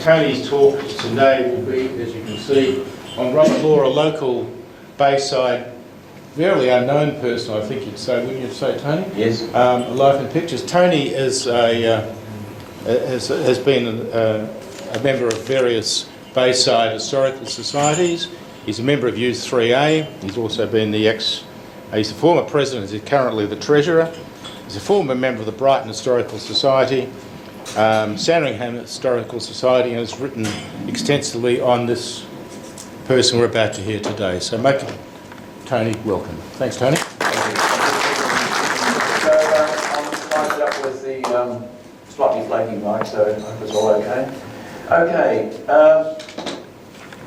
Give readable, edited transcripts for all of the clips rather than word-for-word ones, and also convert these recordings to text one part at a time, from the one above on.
Tony's talk today will be, as you can see, on Robert Law, a local Bayside, fairly unknown person, I think you'd say, wouldn't you say, Tony? Yes. Life in Pictures. Tony is has been a member of various Bayside historical societies. He's a member of Youth 3A. He's also been he's the former president, he's currently the treasurer. He's a former member of the Brighton Historical Society, Sandringham Historical Society, and has written extensively on this person we're about to hear today. So make Tony welcome. Thanks, Tony. So I'm mic'd up with the slightly flaky mic, so I hope it's all okay. Okay,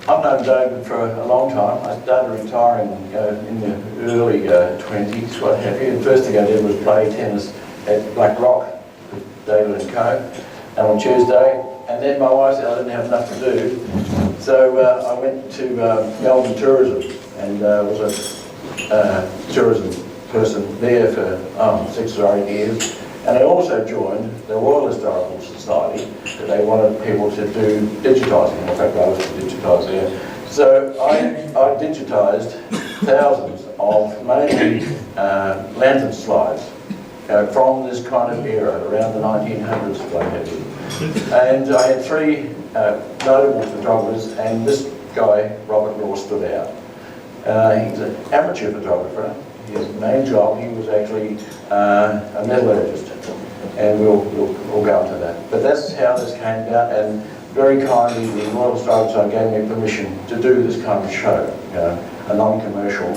I've known David for a long time. I started retiring in the early 20s, what have you. The first thing I did was play tennis at Black Rock with David and Co. And on Tuesday, and then my wife said I didn't have enough to do, so I went to Melbourne Tourism and was a tourism person there for 6 or 8 years. And I also joined the Royal Historical Society, that they wanted people to do digitising. In fact, I was to digitise there. So I digitised thousands of mainly lantern slides from this kind of era, around the 1900s, what have you. And I had 3 notable photographers, and this guy, Robert Law, stood out. He's an amateur photographer. His main job, he was actually a metallurgist, and we'll go into that. But that's how this came about, and very kindly the Royal Historical Society gave me permission to do this kind of show, a non-commercial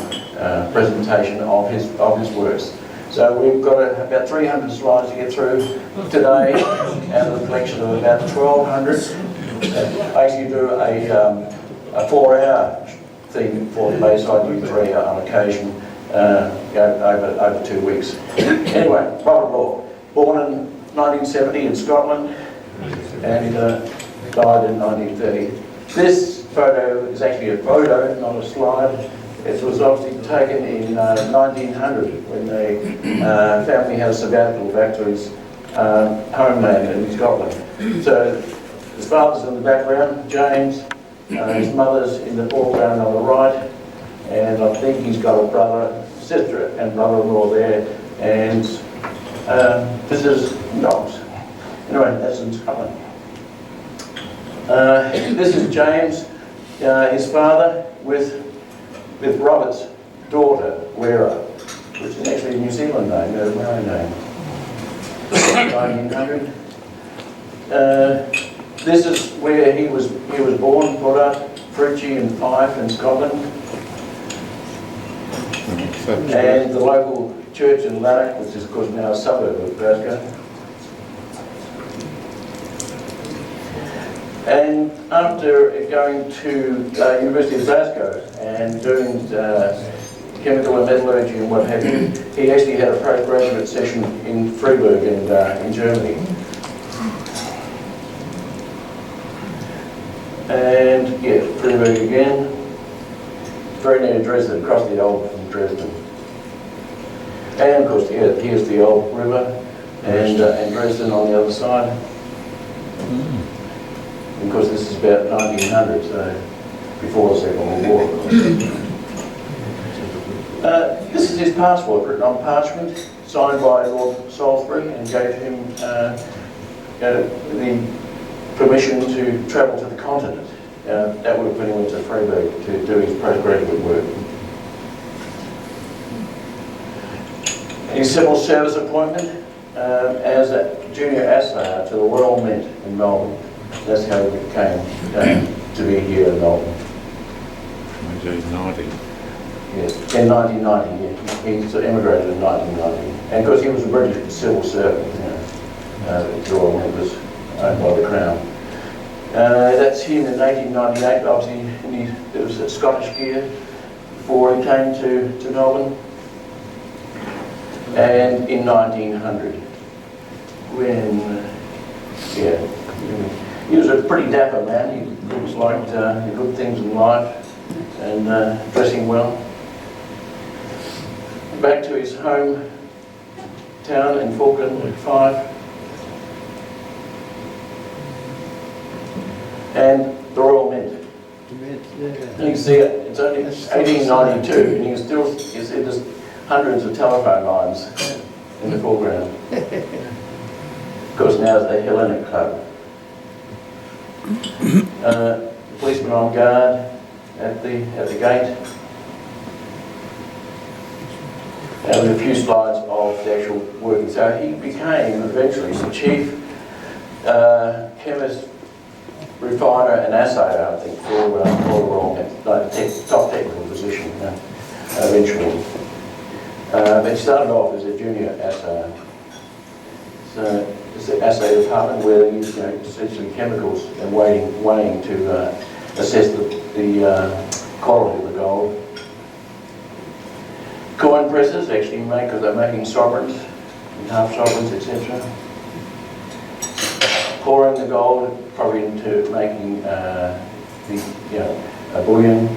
presentation of his works. So we've got about 300 slides to get through today, out of a collection of about 1,200. I actually do a 4-hour thing for the Bayside Youth 3 on occasion. Over 2 weeks. Anyway, Robert Law, born in 1970 in Scotland and died in 1930. This photo is actually a photo, not a slide. It was obviously taken in 1900 when the family had a sabbatical back to his homeland in Scotland. So his father's in the background, James, his mother's in the foreground on the right, and I think he's got a brother, sister, and brother-in-law there, and this is dogs. Anyway, that's in Scotland. This is James, his father, with Robert's daughter, Wera, which is actually a New Zealand name, a Maori name. 1900. This is where he was born, brought up, Fruchy and Fife in Scotland. And the local church in Lanark, which is of course now a suburb of Glasgow. And after going to University of Glasgow and doing chemical and metallurgy and what have you, he actually had a postgraduate session in Freiburg in Germany. And yeah, Freiburg again. Very near Dresden, across the Elbe from Dresden. And of course, here's the Elbe River, and Dresden on the other side. And of course, this is about 1900, so before the Second World War, of course. This is his passport, written on parchment, signed by Lord Salisbury, and gave him the permission to travel to the continent. That would have put him into Freiburg to do his postgraduate work. His civil service appointment as a junior assayer to the Royal Mint in Melbourne. That's how he came to be here in Melbourne. 1990. Yes, in 1990. Yeah. He immigrated in 1990, and of course he was a British civil servant. The Royal Mint was owned by the Crown. That's him in 1898, obviously it was a Scottish gear before he came to Melbourne. And in 1900, when, he was a pretty dapper man. He always liked the good things in life and dressing well. Back to his home town in Falkland, Fife. and the Royal Mint. And you can see it's only 1892, and you can still see there's hundreds of telephone lines in the foreground. Of course, now it's the Hellenic Club. Policeman on guard at the gate. And a few slides of the actual working. So he became eventually the chief chemist, refiner and assayer, I think, for the Royal Mint, like top technical position eventually. But he started off as a junior assayer. So it's the assay department where they use essentially chemicals and weighing to assess the quality of the gold. Coin presses actually make, because they're making sovereigns, and half sovereigns, etc. Pouring the gold probably into making a bullion.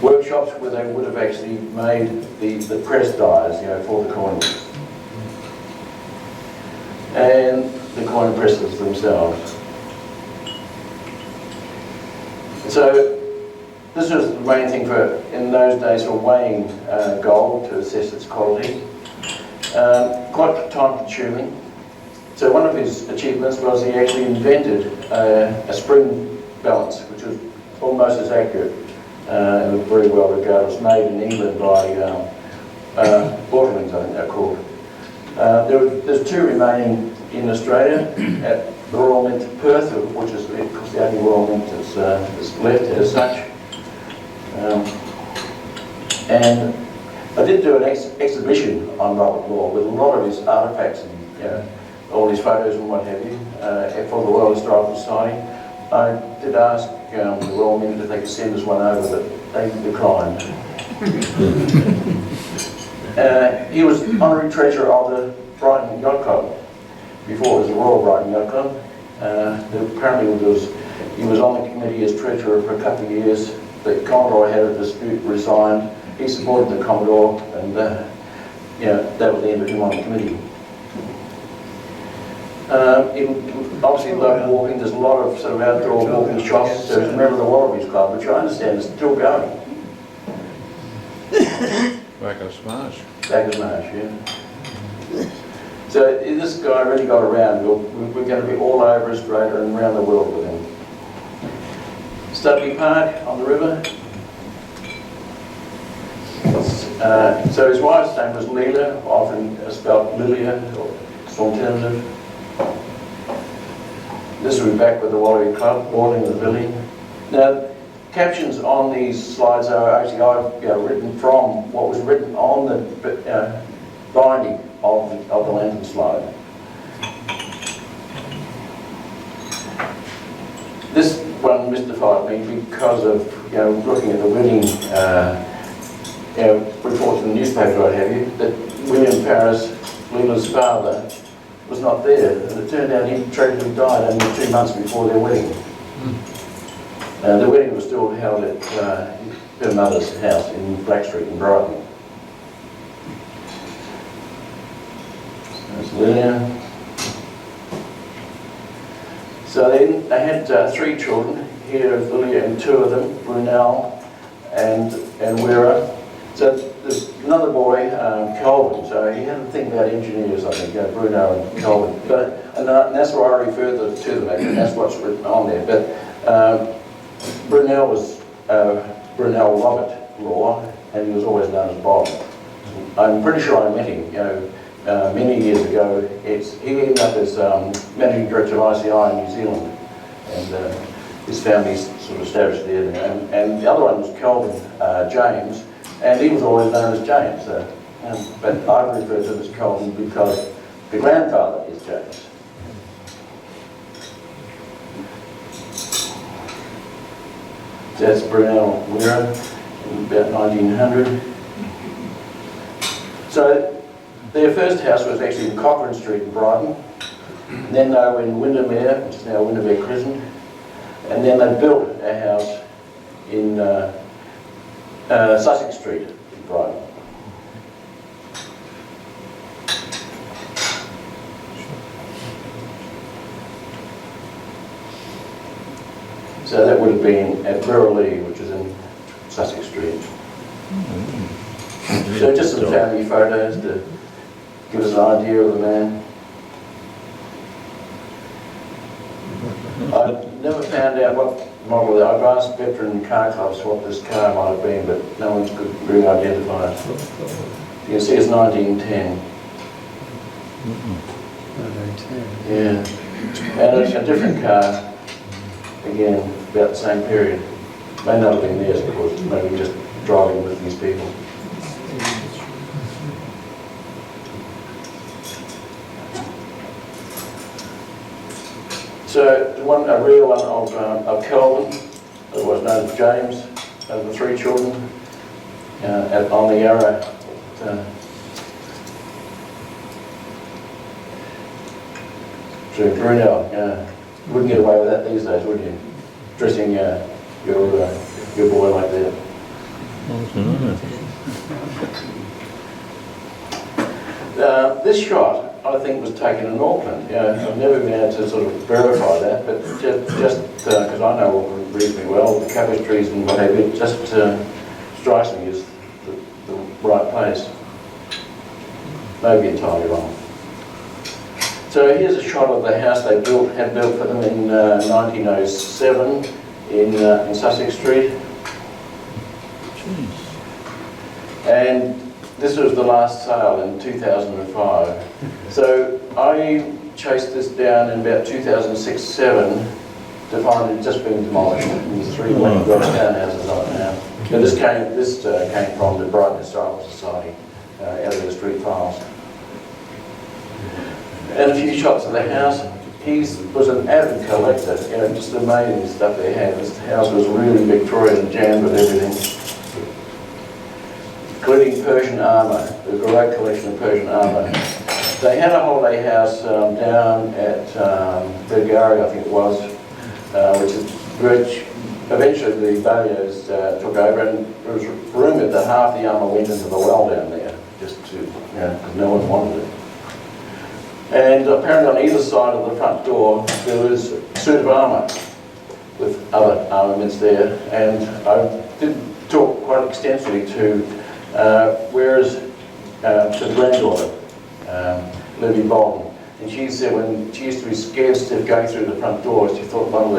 Workshops where they would have actually made the press dies, for the coins. And the coin presses themselves. So this was the main thing in those days for weighing gold to assess its quality. Quite time consuming. So one of his achievements was he actually invented a spring balance, which was almost as accurate and was very well regarded. It was made in England by Aplin, I think they're called. There's two remaining in Australia at the Royal Mint Perth, which is of course the only Royal Mint that's left as such. And I did do an exhibition on Robert Law with a lot of his artefacts and all his photos and what have you for the Royal Historical Society. I did ask the Royal Mint if they could send us one over, but they declined. He was honorary treasurer of the Brighton Yacht Club before it was the Royal Brighton Yacht Club. Apparently he was on the committee as treasurer for a couple of years. The Commodore had a dispute, resigned. He supported the Commodore, and that was the end of him on the committee. He obviously loved walking. There's a lot of sort of outdoor walking shops. So he's a member of the Wallabies Club, which I understand is still going. Back of Smash. Back of Smash, yeah. So this guy really got around. We're going to be all over Australia and around the world with him. Studley Park on the river. So his wife's name was Leela, often spelled Lilia, or it's alternative. This will be back with the Wallaby Club, boarding the Lily. Now, captions on these slides are actually I've written from what was written on the binding of the lantern slide. This one mystified me because of looking at the wedding reports in the newspaper, what have you, that William Paris, Leela's father, was not there, and it turned out he tragically died only 2 months before their wedding. The wedding was still held at her mother's house in Black Street in Brighton. That's there. So then they had 3 children. Here is Lilia and 2 of them, Brunel and Wera. So there's another boy, Kelvin. So he had a thing about engineers, I think, Bruno and Kelvin. And that's why I refer to them, and that's what's written on there. But Brunel was Brunel Robert Law, and he was always known as Bob. I'm pretty sure I met him, many years ago. He ended up as managing director of ICI in New Zealand, and his family's sort of established there. And the other one was Kelvin James, and he was always known as James. But I refer to him as Kelvin because the grandfather is James. That's Brunel Wera in about 1900. So their first house was actually in Cochrane Street in Brighton. And then they were in Windermere, which is now Windermere Crescent. And then they built a house in Sussex Street in Brighton. So that would have been at Burralee, which is in Sussex Street. So just some family photos to give us an idea of the man. I never found out what model that. I've asked veteran car clubs what this car might have been, but no one could really identify it. You can see it's 1910. 1910. Yeah. And it's a different car, again, about the same period. May not have been theirs, of course, maybe just driving with these people. So a real one of Kelvin, otherwise known as James, the 3 children on the Yarra. So Brunel, you wouldn't get away with that these days, would you? Dressing your boy like that. This shot, I think, was taken in Auckland. I've never been able to sort of verify that, but just because I know Auckland reasonably well, the cabbage trees and what have you, it just strikes me as the right place. Maybe entirely wrong. So here's a shot of the house they had built for them in 1907 in Sussex Street. And this was the last sale in 2005. So I chased this down in about 2006-07 to find it just been demolished. And these 3 black townhouses on it now. And this came from the Brighton Historical Society out of the street files. And a few shots of the house. He was an avid collector, just amazing stuff they had. This house was really Victorian and jammed with everything. Including Persian armour, a great collection of Persian armour. They had a holiday house down at Bulgaria, I think it was, which eventually the Balios took over, and it was rumoured that half the armour went into the well down there, just to, because no one wanted it. And apparently on either side of the front door there was a suit of armour with other armaments there, and I did talk quite extensively to to the granddaughter, Libby Bolton, and she said when she used to be scared stiff going through the front door, she thought one of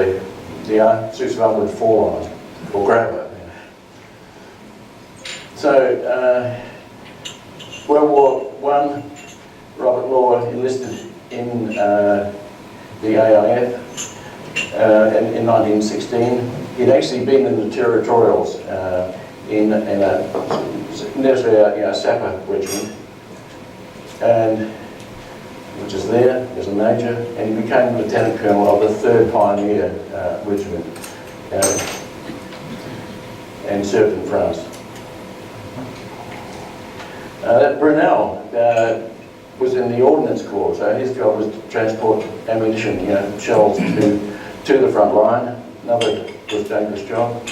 the suits of armour would fall on her or grab her. So World War I, Robert Law enlisted in the AIF in 1916. He'd actually been in the territorials in a sapper regiment, and which is there's a major, and he became lieutenant colonel of the 3rd Pioneer Regiment and served in France. That Brunel was in the Ordnance Corps, so his job was to transport ammunition, shells to the front line. Another was dangerous job.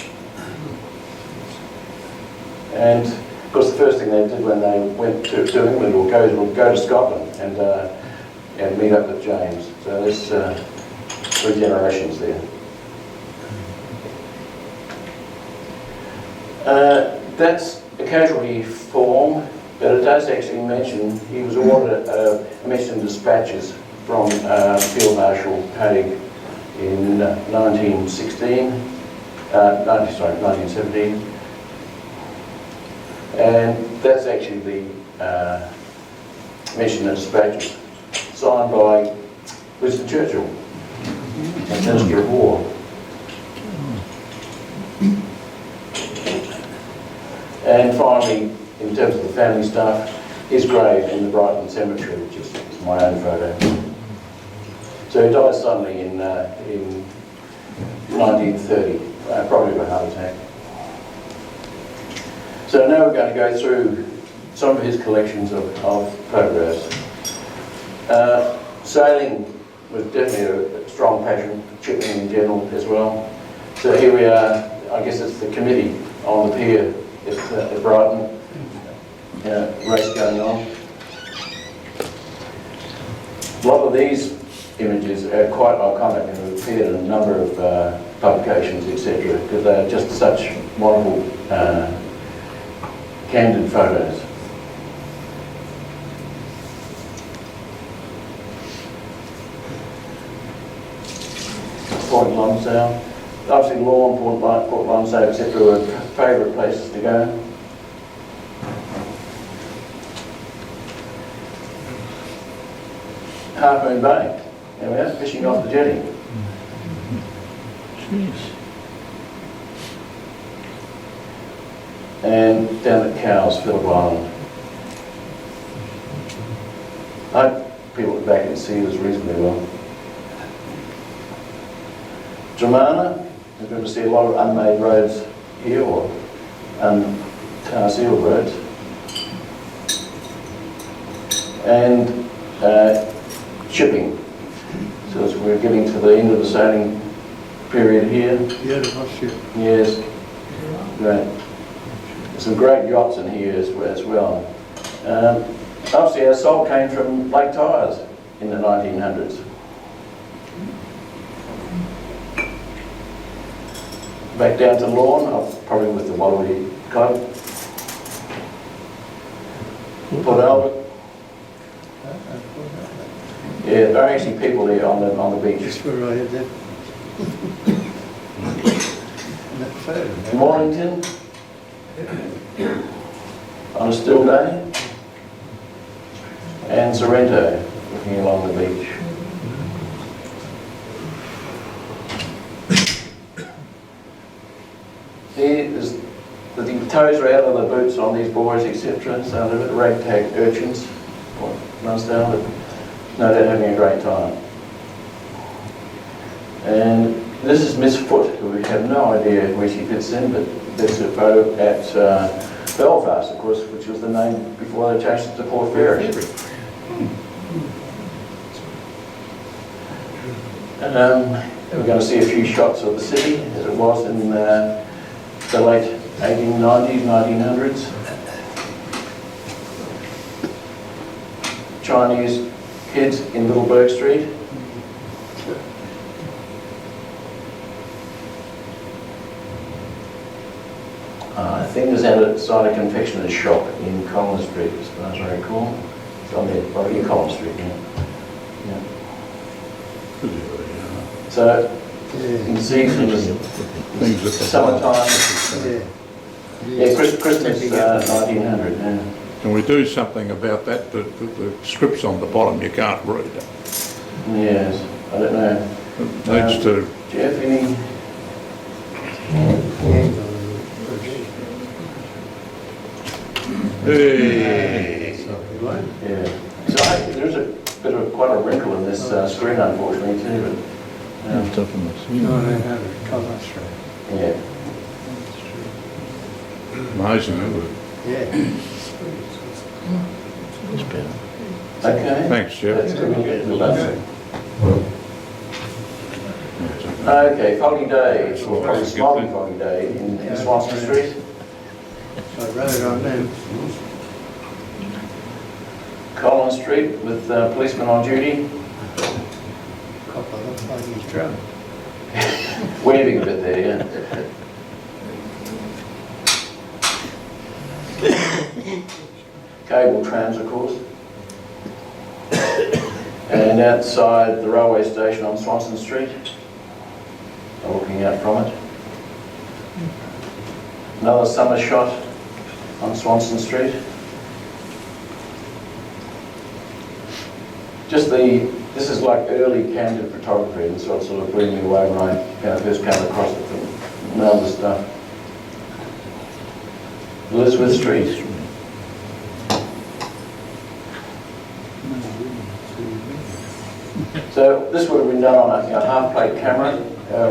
And of course, the first thing they did when they went to England or go to Scotland and meet up with James. So there's 3 generations there. That's a casualty form, but it does actually mention he was awarded a mention dispatches from Field Marshal Haig in 1917. And that's actually the mission of dispatches, signed by Winston Churchill, Minister of War. And finally, in terms of the family stuff, his grave in the Brighton Cemetery, which is my own photo. So he died suddenly in 1930, probably of a heart attack. So now we're going to go through some of his collections of photographs. Sailing was definitely a strong passion, shipping in general as well. So here we are, I guess it's the committee on the pier at Brighton, race going on. A lot of these images are quite iconic and have appeared in a number of publications, etc., because they are just such wonderful, candid photos. Port Lonsdale. Obviously Lawn, Port Lonsdale, etc. were favourite places to go. Half Moon Bay, there we are, fishing off the jetty. Jeez. And down at Cowes, Phillip Island. I hope people at the back can see us reasonably well. Dramana, you're going to see a lot of unmade roads here, or tar-sealed roads. And shipping. So as we're getting to the end of the sailing period here. Beautiful ship. Yes, great. There's some great yachts in here as well. Obviously our salt came from Lake Tyres in the 1900s. Back down to Lawn, probably with the Wallaby Club. Port Albert. Yeah, there are actually people there on the beach. Just where I had that. That photo. Mornington, on a still day, and Sorrento, looking along the beach. Here is the toes are out of the boots on these boys, etc. So they're a bit ragtag urchins, or runs down, but no doubt having a great time. And this is Miss Phot, who we have no idea where she fits in, but there's a photo at Belfast, of course, which was the name before they changed it to Port Fairy. We're going to see a few shots of the city as it was in the late 1890s, 1900s. Chinese kids in Little Bourke Street. I think there's outside a confectioner's shop in Collins Street, as far as I recall. It's on there, probably Collins Street, yeah. So, you can see from the summertime, yeah, Christmas 1900, yeah. Can we do something about that? The scripts on the bottom you can't read. Yes, I don't know. It needs to. Jeff, any? Hey. Yeah. So there's a bit of quite a wrinkle in this screen, unfortunately, too. But, No, they had a colour straight. yeah. Amazing, isn't it? Yeah. Okay. Thanks, Jeff. That's good. Okay, foggy day, or probably slightly foggy day in Swanston Street. So I wrote on them. Collins Street with policemen on duty. Copper looks like he's drunk. Waving a bit there, yeah. Cable trams, of course. And outside the railway station on Swanston Street. Looking out from it. Another summer shot on Swanston Street. This is like early candid photography, and so it sort of blew me away when I first came across it from all the stuff. Elizabeth Street. So this would have been done on a half-plate camera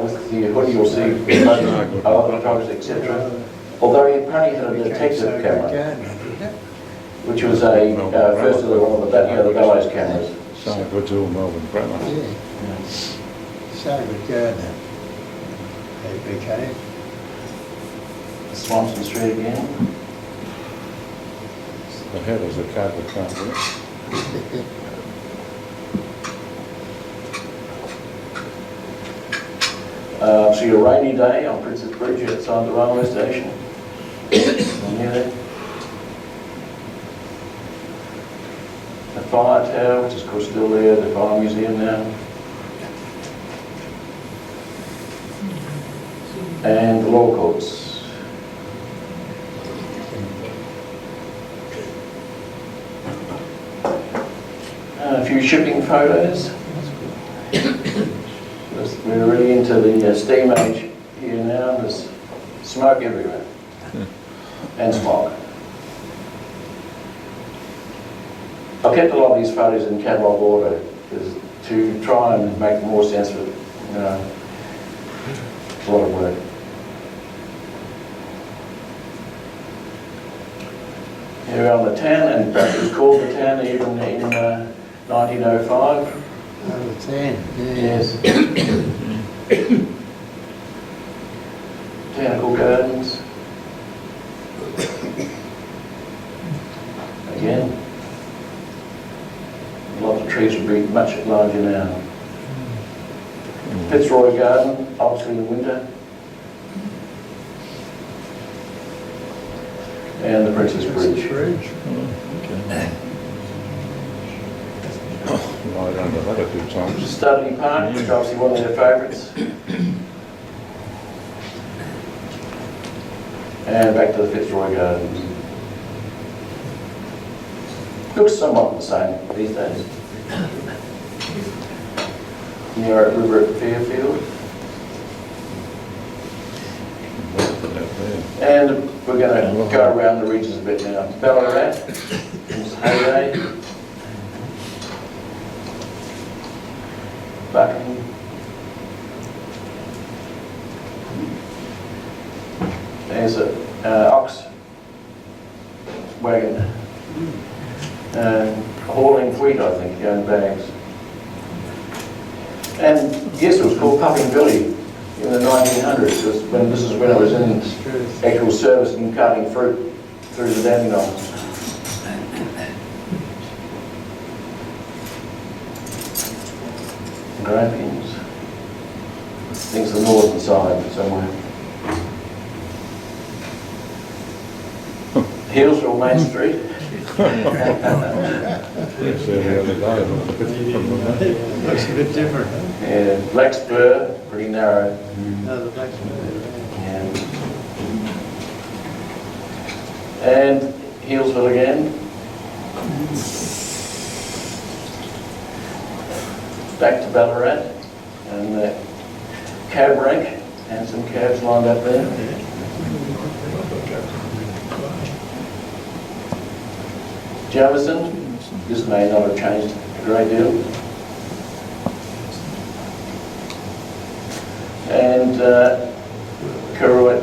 with the hood you'll see, other photographers, etc. Although he apparently had a detective camera, which was a first of one of the Bellows cameras. Something good to all Melbourne grammar. Yeah. So good Gardner. They became. Swanston Street again. But how does the cable come work? See a rainy day on Princess Bridge outside the railway station. Near there. The fire tower, which is of course still there, the fire museum now. And the law courts. A few shipping photos. We're really into the steam age here now. There's smoke everywhere and smog. I've kept a lot of these photos in catalogue order to try and make more sense of it. You know, it's a lot of work. Here we're on the Tan, and it was called the Tan even in 1905. Number 10, yeah. Yes. Botanical gardens. Again. A lot of trees would be much larger now. Fitzroy Garden, obviously in winter. And the Princess Bridge. Right under that a few times. Studley Park, which is obviously one of their favourites. And back to the Fitzroy Gardens. Looks somewhat the same these days. Near a river at Fairfield. And we're going to go around the regions a bit now. Ballarat, Heyday, Buckingham. There's a ox wagon hauling wheat, I think, in bags. And yes, it was called Puffing Billy in the 1900s. This is when I was in actual service and cutting fruit through the Dandenongs. Grampians. I think it's the northern side somewhere. Hillsville Main Street. Yes, the other day. Looks a bit different, huh? Yeah, Blackspur, pretty narrow. No, the black one. Yeah. And Hillsville again. Back to Ballarat. And the cab rank, and some cabs lined up there. Jefferson, this may not have changed a great deal. And Kuruit.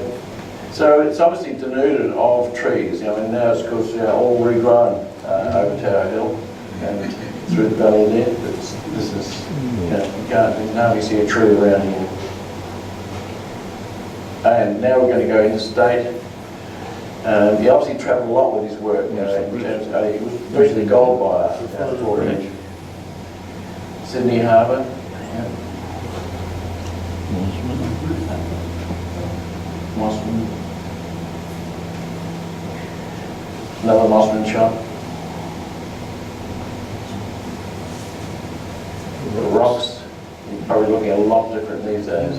So it's obviously denuded of trees. I mean, now it's of course all regrown over Tower Hill and through the valley there. But this is, you can't hardly see a tree around here. And now we're going to go interstate. He obviously travelled a lot with his work. In terms he was virtually a gold buyer at Phot. Sydney Harbour. Mossman. Another Mossman shop. The rocks. You're probably looking at a lot different these days.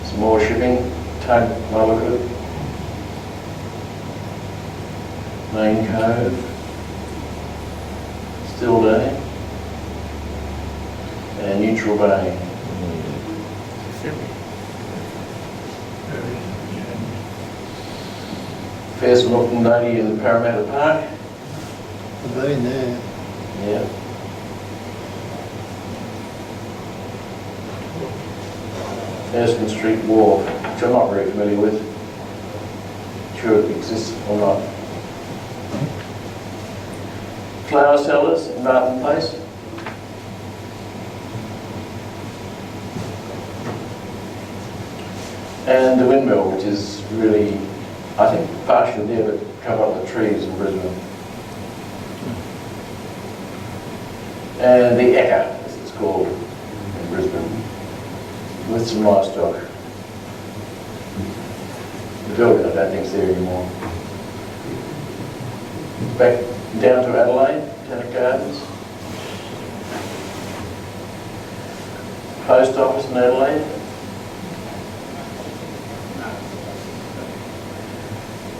Some more shipping. Tug, Mulligan. Main Cove. Still Day. And Neutral Bay. First looking lady in Parramatta Park. I've been there. Yeah. Erskine Street Wharf, which I'm not very familiar with. Sure it exists or not. Flower sellers in Martin Place. And the windmill, which is really, I think, partially there, but cover up the trees in Brisbane. And the Ekka, as it's called in Brisbane, with some livestock. The building, I don't think is there anymore. Back down to Adelaide, Tanner Gardens. Post office in Adelaide.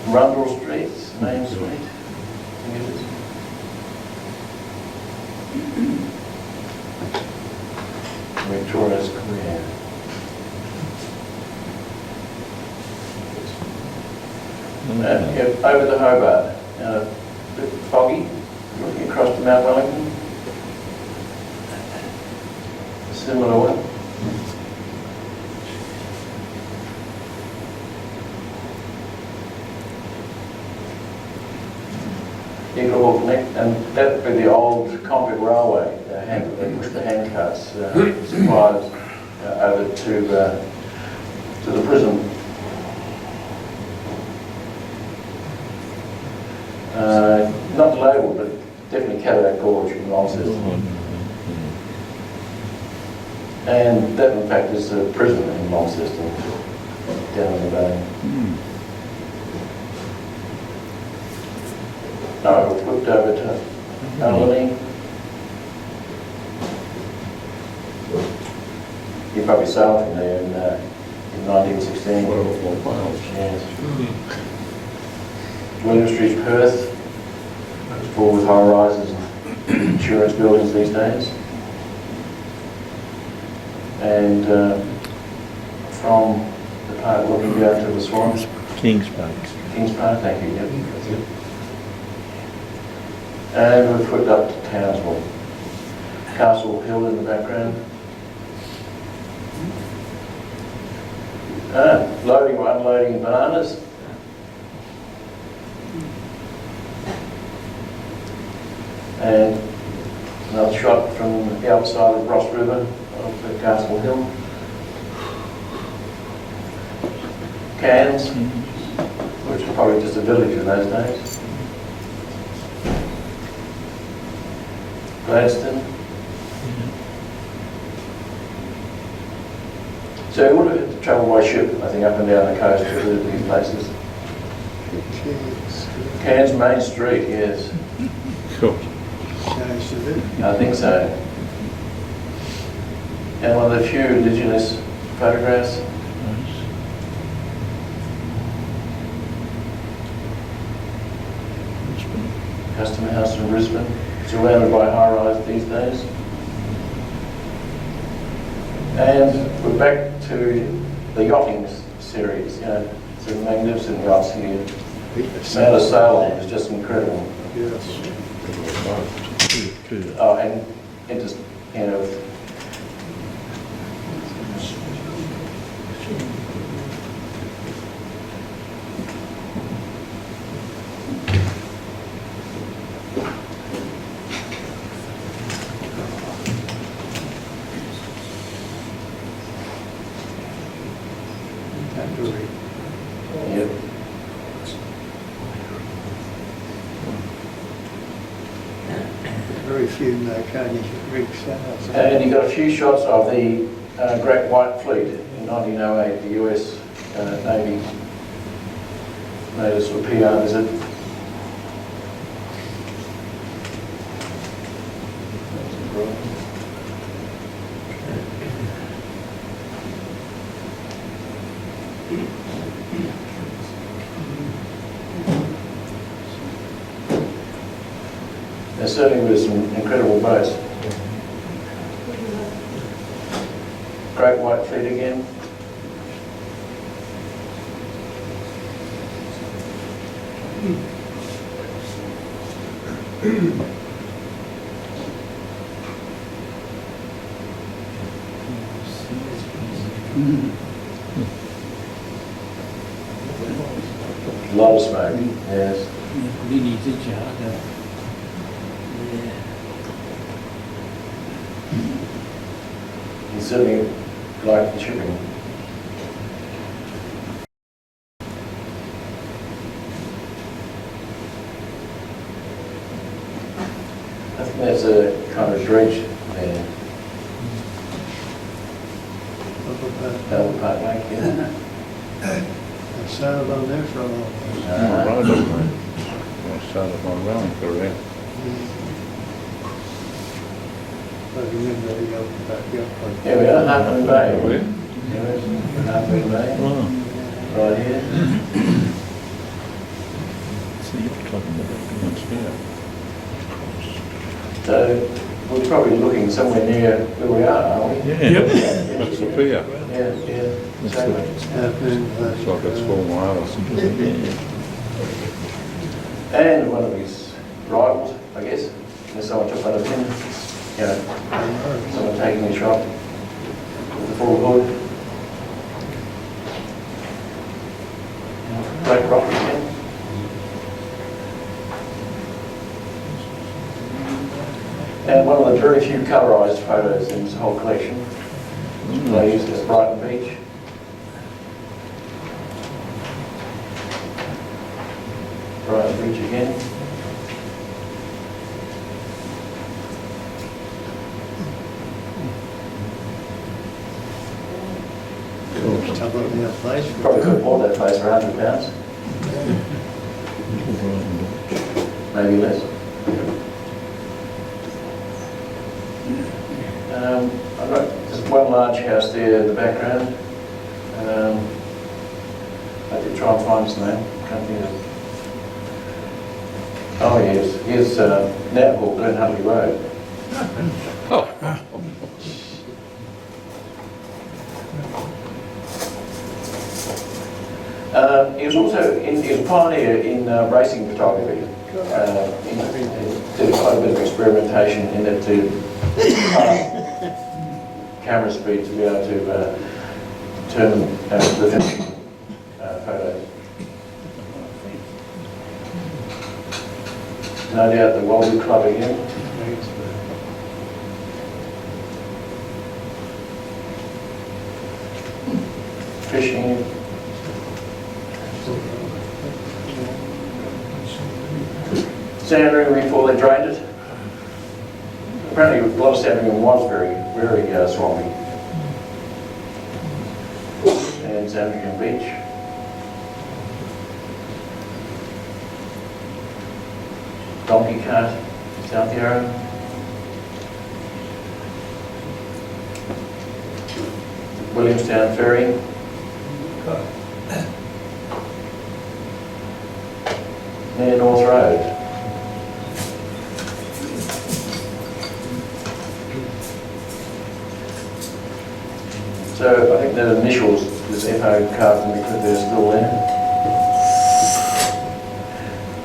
Rundle Street, Main Street. I think it is. Victoria Square. Over the Hobart, a bit foggy, looking across to Mount Wellington. A similar one. You could walk next, and that would be the old convict railway, with the handcarts supplied over to the prison. Not labelled, but definitely Cadillac Gorge in Launceston. And that, in fact, is a prison in Launceston, down in the bay. No, we flipped over to Aplin. You probably sailed from there in 1916. Yes. William Street, Perth. It's full with high rises and insurance buildings these days. And from the park looking down to the Swans. Kings Park. Kings Park, thank you. Yep, that's it. And we've flipped up to Townsville. Castle Hill in the background. Loading or unloading bananas. And another shot from the outside of Ross River of the Castle Hill. Cairns, which was probably just a village in those days. Gladstone. So we would have had to travel by ship, I think, up and down the coast to visit these places. Cairns Main Street, yes. Cool. I think so. And one of the few Indigenous photographs. Custom House in Brisbane, surrounded by high-rise these days. And we're back to the yachting series, some magnificent yachts here. Mount of Salem is just incredible. Yes. Oh, and it just, Yep. Very few Marconi rigs. And you got a few shots of the Great White Fleet in 1908. The US Navy made us a PR visit. There certainly was some incredible boats. Great White Fleet again. A lot of smoke, yes. Really did you? You certainly like the shipping. I think that's a kind of dredge there. Albert Park Lake, yeah. I sailed on there for a long time. I rode on there. I started my rowing career. I remember the open back up. Here we are, Half Moon Bay. Where? Here, Half Moon Bay, Oh, right here. so you're talking about once here. So we're probably looking somewhere near where we are, aren't we? Yeah. That's the pier. Yeah, yeah. Exactly. It's like a small mile or something. And one of his rivals, I guess, unless someone took one of him, you know, someone taking a shot with the full hood. Great rock again. And one of the very few colourised photos in this whole collection. They used it at Brighton Beach. Brighton Beach again. How about the place? Probably could have bought that place for £100. Maybe less. I've got just one large house there in the background. I did try and find his name. Can't think of it. Oh yes, here's now called Glen Huntley Road. He was also he was a pioneer in racing photography. He did quite a bit of experimentation in it to camera speed to be able to turn the finishing photos. No doubt the Wallaby Club again. Fishing. Sand room before they drained it. Apparently a lot of sand room was very swampy. And Sandringham Beach. Donkey Cart, South Yarra. Williamstown Ferry. Near North Road. So I think the initials, this FO carved in the clip there, still there.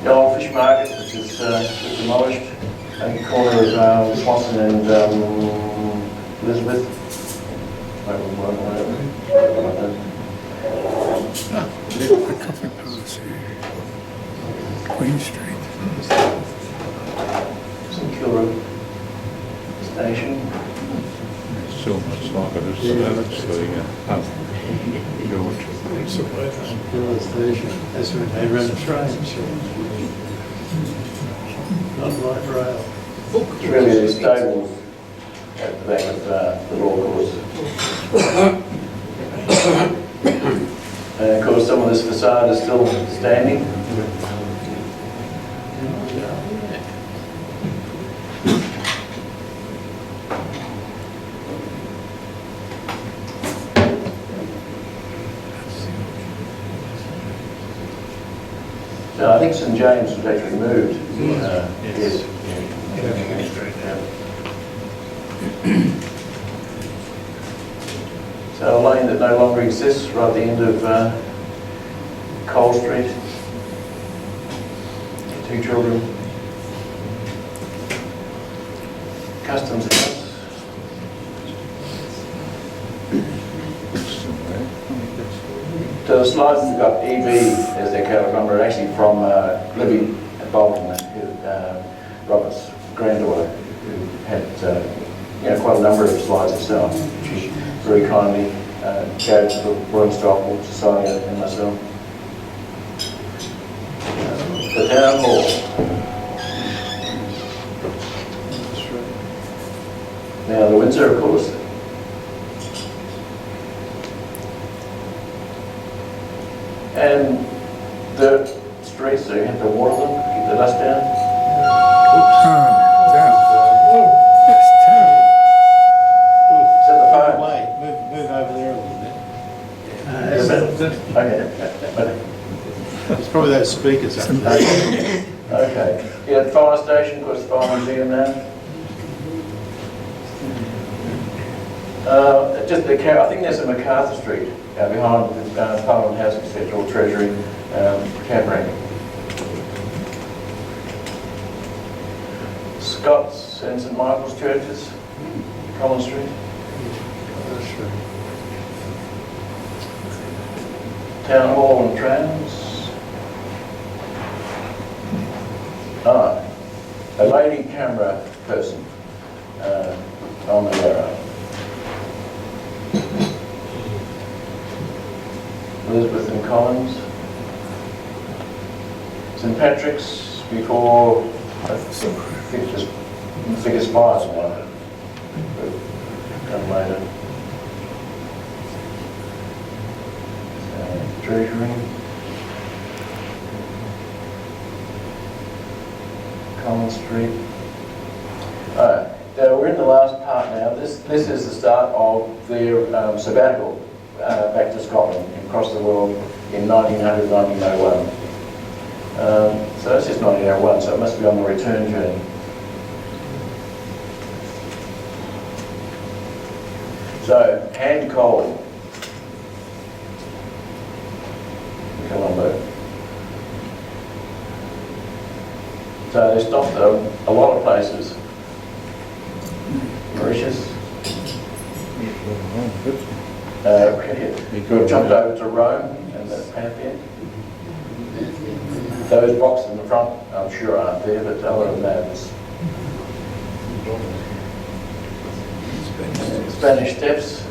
The old fish market, which is demolished, at the corner of Swanson and Elizabeth. Queen Street. St Kilda Station. So much like it is today. That's the pub. George. Hill Station. That's when they run the trains. Not light rail. It's really the stables at the back of the law course. And of course some of this facade is still standing. So I think St James was actually moved. Yes. So a lane that no longer exists right at the end of Cole Street. 2 children. Customs House. So the slides have got EB as their catalogue number, are actually from Libby at Bolton, Robert's granddaughter, who had quite a number of slides herself. She very kindly gave to the Royal Historical Society and myself. The Town Hall. Now the Windsor, of course. And dirt streets, so you have to water them, keep the dust down. Is that the phone? Wait, move over there a little bit. Okay. It's probably those speakers up there. Okay. Yeah, fire station, of course, fire museum now. Just the I think there's a MacArthur Street behind Parliament House, etc., or Treasury, Campering. Scott's and St Michael's churches, Collins Street. Town Hall and trams. A lady camera person on the arrow. Elizabeth and Collins. St Patrick's before, I think just biggest fires one. Done later. Treasury. Collins Street. Now we're in the last part now. This is the start of their sabbatical back to Scotland and across the world in 1900, 1901. So that's just 1901, so it must be on the return journey. So, hand coal. Come on, Luke. So they stopped a lot of places. Mauritius. We jumped over to Rome and the Pantheon. Those boxes in the front, I'm sure aren't there, but other than that, it's Spanish Steps.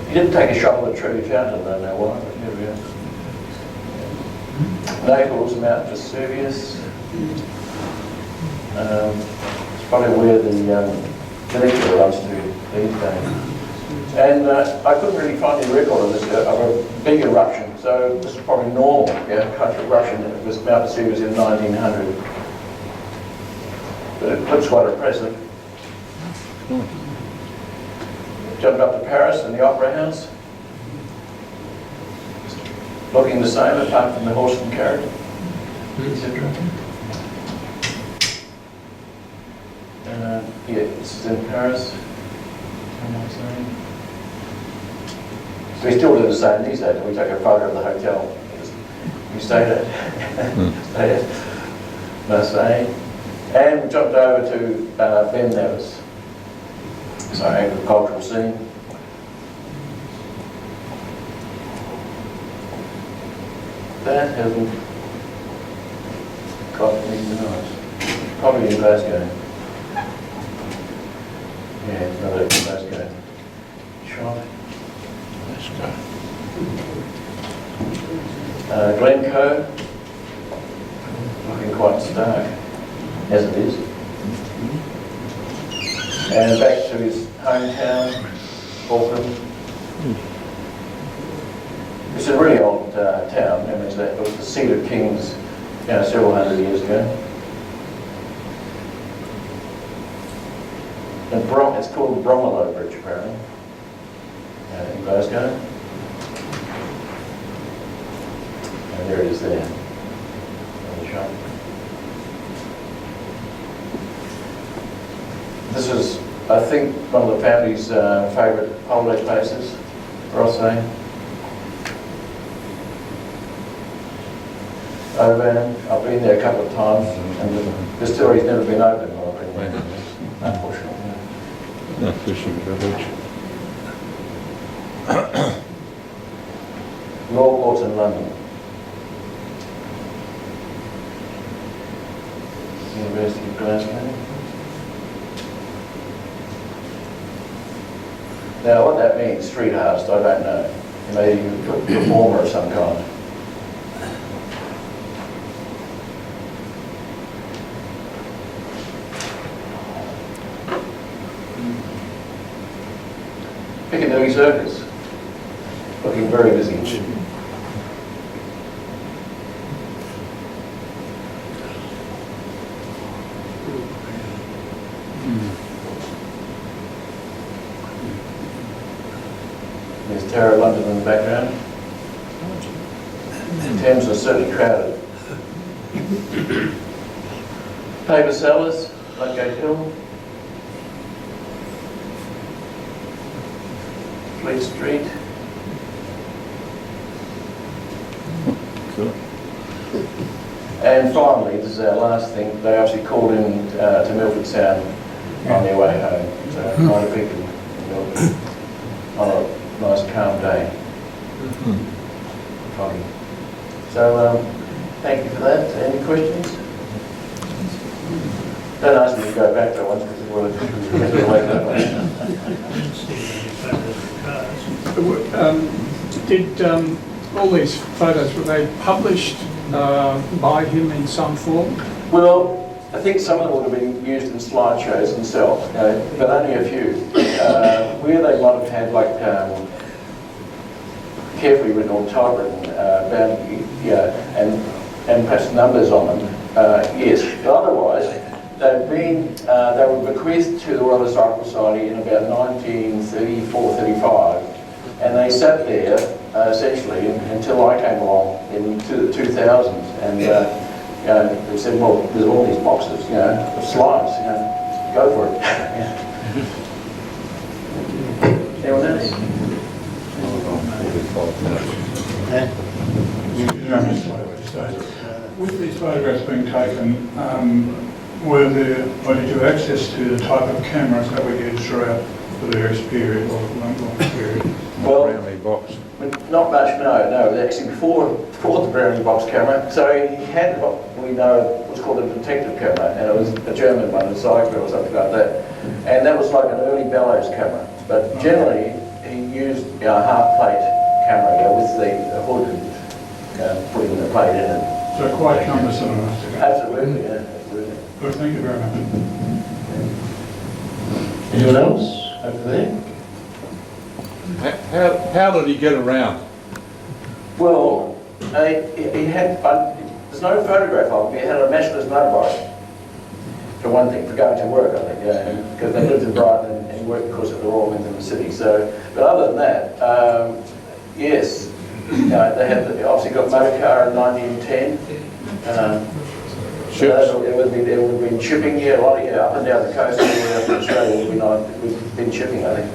You didn't take a shot of the Trevi Fountain, I don't know why, but here we are. Naples, Mount Vesuvius. It's probably where the funicular runs to these days. And I couldn't really find any record of this, of a big eruption, so this is probably normal, country eruption. It was Mount Vesuvius in 1900. But it looks quite impressive. Jumped up to Paris and the Opera House. Looking the same apart from the horse and carriage, etc. Yeah, this is in Paris. So we still do the same these days. We take a photo of the hotel we stayed at. Marseille. And we jumped over to Ben Nevis. So agricultural scene. That hasn't got anything nice. Probably in Glasgow. Yeah, another Glasgow shot. Glasgow. Glencoe. Looking quite stark, as it is. And back to his hometown, Auckland. It's a really old town. I mean, it was the seat of kings, several hundred years ago. And it's called Bromelo Bridge, apparently, in Glasgow. And there it is there, on the shop. This is, I think, one of the family's favourite holiday places, Rothsay. Oban, I've been there a couple of times, and the distillery's never been open while I've been there, unfortunately. No, fishing village. Law courts in London. University of Glasgow. Now, what that means, street artist, I don't know. Maybe a performer of some kind. Movie Circus. Looking very busy. There's Tower of London in the background. The Thames is certainly crowded. Paper sellers, Ludgate Hill. Fleet Street. Cool. And finally, this is our last thing, they actually called in to Milford Sound on their way home. So quite a big in Milford on a nice calm day. Foggy. So thank you for that. Any questions? Don't ask me to go back there once because it will get me away that way. Did all these photos, were they published by him in some form? Well, I think some of them would have been used in slideshows themselves, but only a few. Where they might have had like carefully written or typewritten and perhaps numbers on them, yes. But otherwise, they were bequeathed to the Royal Historical Society in about 1934-35, and they sat there essentially until I came along in the 2000s, and they said, well, there's all these boxes, of slides, go for it. Anyone else? 45 minutes. With these photographs being taken, were there, or did you have access to the type of cameras that were used throughout the various period or long period? Well, Brownlee box. not much, no. Actually, before the Brownie box camera, so he had what we know what's called a detective camera, and it was a German one, a Zyger or something like that, and that was like an early bellows camera. But generally, he used a half-plate camera with the hood and putting the plate in it. So quite cumbersome enough to go. Absolutely, yeah, absolutely. Good, thank you very much. Anyone else over there? How did he get around? Well, he had, there's no photograph of him, he had a Mashler's motorbike, for one thing, for going to work, I think, because they lived in Brighton and worked, of course, at the Royal Mint in the city. So, but other than that, yes, they had obviously got motor car in 1910. Ships? It would have been shipping, a lot of, up and down the coast, all up in Australia, we've been shipping, I think.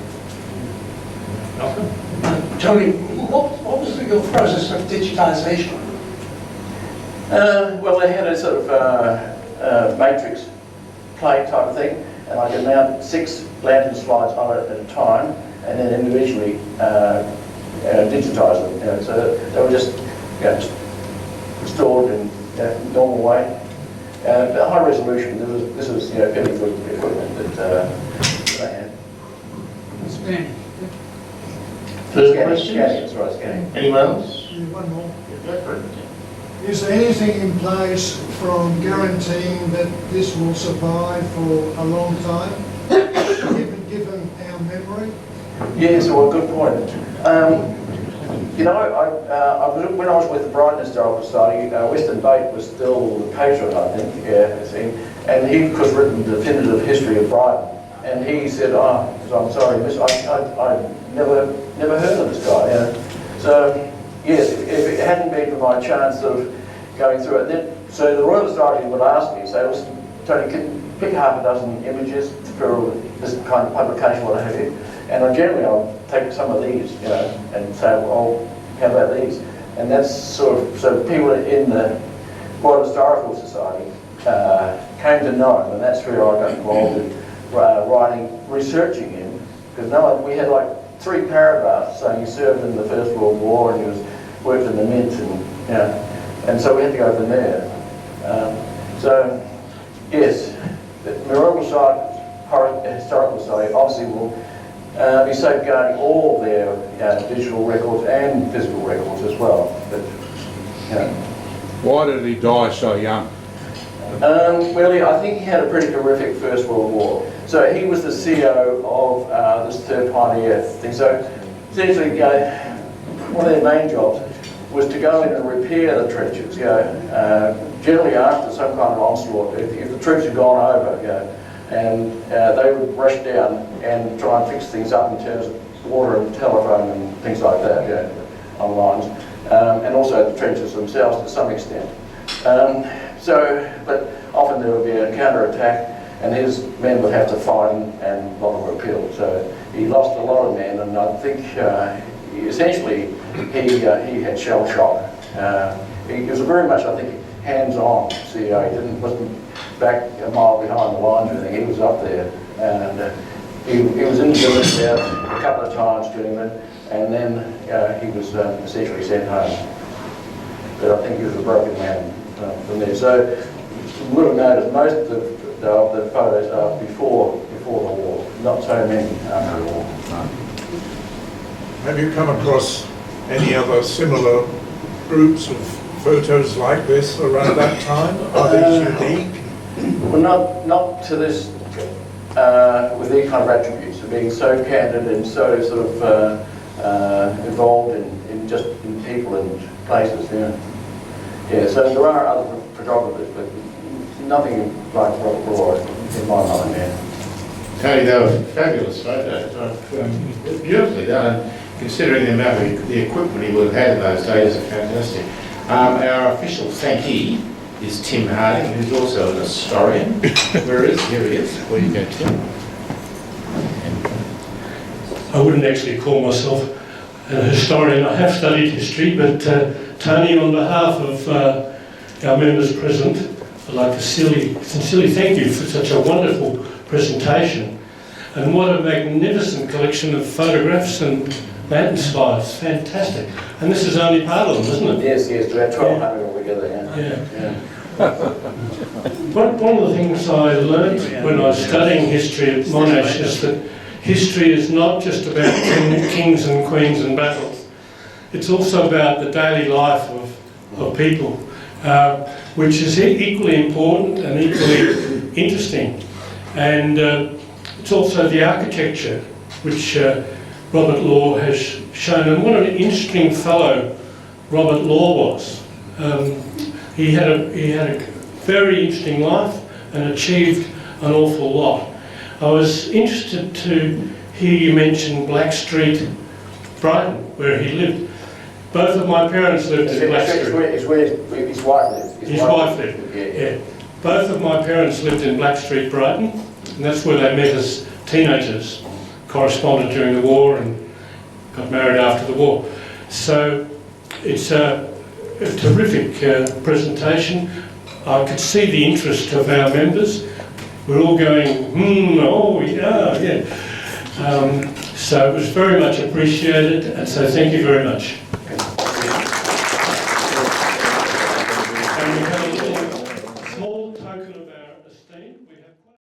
Tony, what was your process of digitisation? Well, they had a sort of matrix plate type of thing, and I could mount 6 lantern slides on it at a time, and then individually digitise them. So they were just stored in normal way. But high resolution. This was fairly good equipment that they had. Scanning. Further questions? Scanning, that's right, scanning. Anyone else? One more. Is there anything in place from guaranteeing that this will survive for a long time, given our memory? Yes, well, good point. When I was with the Brighton Historical Society, Western Bate was still the patron, I think, and he, of course, written the definitive history of Brighton. And he said, I'm sorry, miss, I never heard of this guy. So, yes, if it hadn't been for my chance of going through it, so the Royal Society would ask me, say, listen, Tony, can you pick half a dozen images for this kind of publication, what have you? And generally I'll take some of these, and say, well, how about these? And that's sort of, so people in the Royal Historical Society came to know him, and that's where I got involved in researching him, because we had like 3 paragraphs saying he served in the First World War and he worked in the Mint, and so we had to go from there. So, yes, the Royal Historical Society obviously will be safeguarding all of their digital records and physical records as well. But, Why did he die so young? I think he had a pretty horrific First World War. So he was the CEO of this third pioneer thing. So essentially, one of their main jobs was to go in and repair the trenches, generally after some kind of onslaught. If the troops had gone over, and they would rush down and try and fix things up in terms of water and telephone and things like that, on lines, and also the trenches themselves to some extent. But often there would be a counter-attack, and his men would have to fight, and a lot of them were killed. So he lost a lot of men, and I think essentially he had shell shock. He was very much, I think, hands-on CEO. He wasn't back a mile behind the lines or anything. He was up there, and he was in the village there a couple of times doing it, and then he was essentially sent home. But I think he was a broken man from there. So you would have noticed most of the photos are before the war, not so many after the war. Have you come across any other similar groups of photos like this around that time? Are they unique? Well, not to this, with these kind of attributes of being so candid and so sort of involved in just in people and places. Yeah. So there are other photographers, but nothing like Robert Law in my mind. Yeah. Tony, they were fabulous photos. Beautifully done. Considering the amount of the equipment he would have had in those days, are fantastic. Our official thankee is Tim Harding, who's also an historian. Where is he? Here he is. Where you go, Tim? I wouldn't actually call myself a historian. I have studied history, but Tony, on behalf of our members present, I'd like to sincerely thank you for such a wonderful presentation. And what a magnificent collection of photographs and mountain slides. Fantastic. And this is only part of them, isn't it? Yes, about 1,200 altogether. Yeah. One of the things I learned when I was studying history at Monash is that history is not just about kings and queens and battles. It's also about the daily life of people, which is equally important and equally interesting. And it's also the architecture, which Robert Law has shown. And what an interesting fellow Robert Law was. He had a very interesting life and achieved an awful lot. I was interested to hear you mention Blackstreet, Brighton, where he lived. Both of my parents lived in Blackstreet. It's where his wife lived. His wife lived, yeah. Both of my parents lived in Blackstreet, Brighton, and that's where they met as teenagers, corresponded during the war and got married after the war. So it's a terrific presentation. I could see the interest of our members. We're all going, oh yeah. So it was very much appreciated, and so thank you very much.